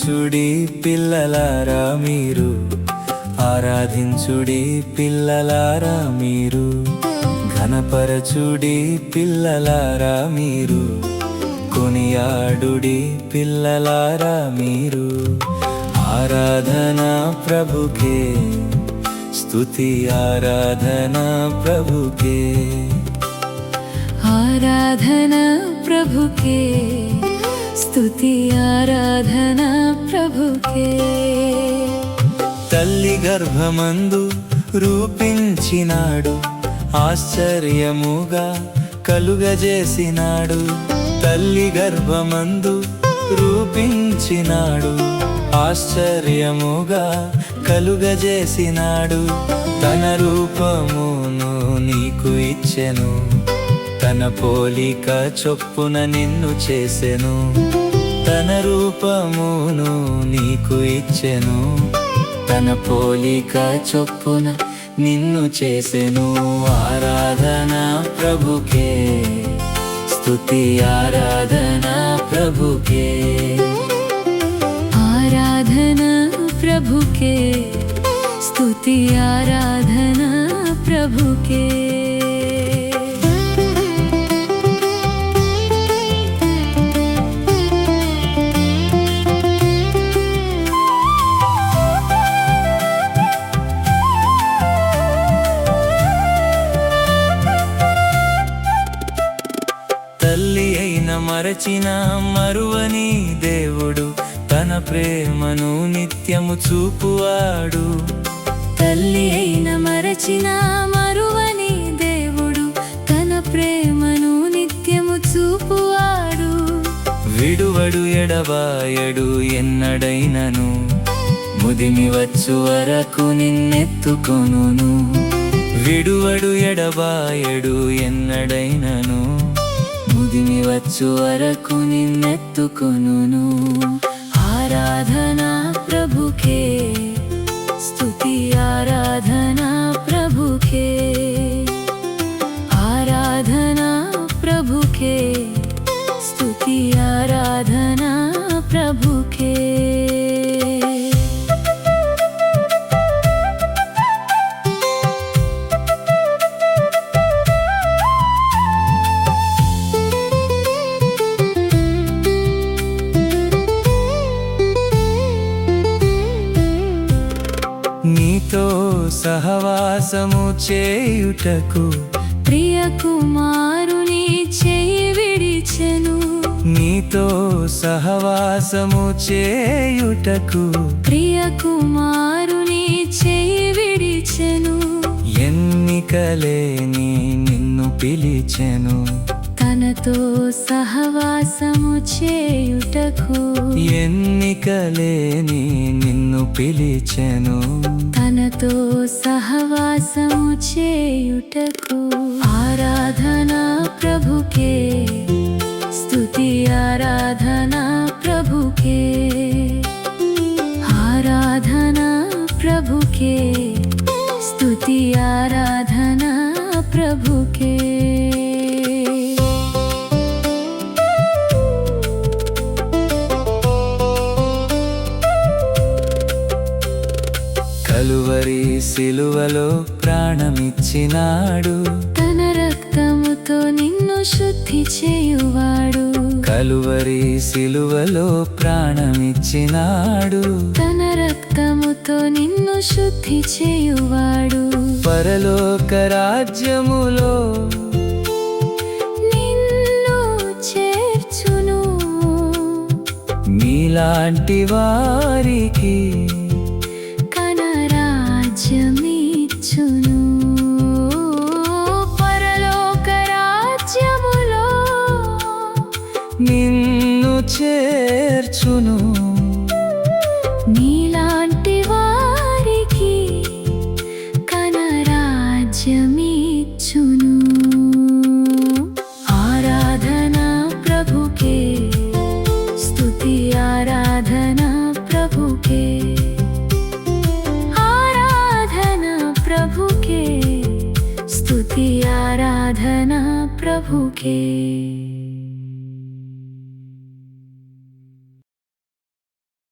ఘనపరచుడి పిల్లలారా మీరు, ఆరాధించుడి పిల్లలారా మీరు, ఘనపరచుడి పిల్లలారా మీరు, కొనియాడుడి పిల్లలారా మీరు. ఆరాధన ప్రభుకే, స్తుతి ఆరాధన ప్రభుకే, ఆరాధన ప్రభుకే, స్తుతి ఆరాధన ప్రభుకే. తల్లి గర్భమందు రూపించినాడు, ఆశ్చర్యముగా కలుగజేసినాడు. తల్లి గర్భమందు రూపించినాడు, ఆశ్చర్యముగా కలుగజేసినాడు. తన రూపమును నీకు ఇచ్చెను, తన పోలిక చొప్పున నిన్ను చేసెను. తన రూపమును నీకు ఇచ్చెను, తన పోలిక చొప్పున నిన్ను చేసెను. ఆరాధన ప్రభుకే, స్తుతి ఆరాధన ప్రభుకే, ఆరాధన ప్రభుకే, స్తుతి ఆరాధన ప్రభుకే. తల్లి అయిన మరచిన మరువని దేవుడు, తన ప్రేమను నిత్యము చూపువాడు. తల్లి అయిన మరచిన మరువని దేవుడు, తన ప్రేమను నిత్యము చూపువాడు. విడువడు ఎడబాయడు ఎన్నడైనను, ముదిమి వచ్చు వరకు నిన్నెత్తుకొనును. విడువడు ఎడబాయడు ఎన్నడైనను, ముదిమి వచ్చు వరకు నిన్నెత్తుకొనును. ఆరాధన ప్రభుకే, స్తుతి ఆరాధన ప్రభుకే, ఆరాధన ప్రభుకే, స్తుతి ఆరాధన ప్రభుకే. నీతో సహవాసము చేయుటకు ప్రియ కుమారుని చేయి విడిచెను. నీతో సహవాసము చేయుటకు ప్రియ కుమారుని చేయి విడిచెను. ఎన్నికలేని నిన్ను పిలిచెను, తనతో సహవాసము చేయుటకు. ఎన్నికలేని నిన్ను పిలిచెను, తనతో సహవాసము చేయుటకు. ఆరాధన ప్రభుకే, స్తుతి ఆరాధన ప్రభుకే, ఆరాధన ప్రభుకే, స్తుతి ఆరాధన ప్రభుకే. కలువరి సిలువలో ప్రాణమిచ్చినాడు, తన రక్తముతో నిన్ను శుద్ధి చేయువాడు. కలువరి సిలువలో ప్రాణమిచ్చినాడు, తన రక్తముతో నిన్ను శుద్ధి చేయువాడు. పరలోక రాజ్యములో నిన్ను చేర్చును, నీలాంటి వారికి రాజ్యమిచ్చును. పరలోక రాజ్యములో నిన్ను చేర్చును. నీలాంటి వారికి కన రాజ్యమిచ్చును. ఆరాధన ప్రభుకే, స్తుతి ఆరాధన ప్రభుకే, ప్రభుకే, స్తుతి ఆరాధన ప్రభుకే.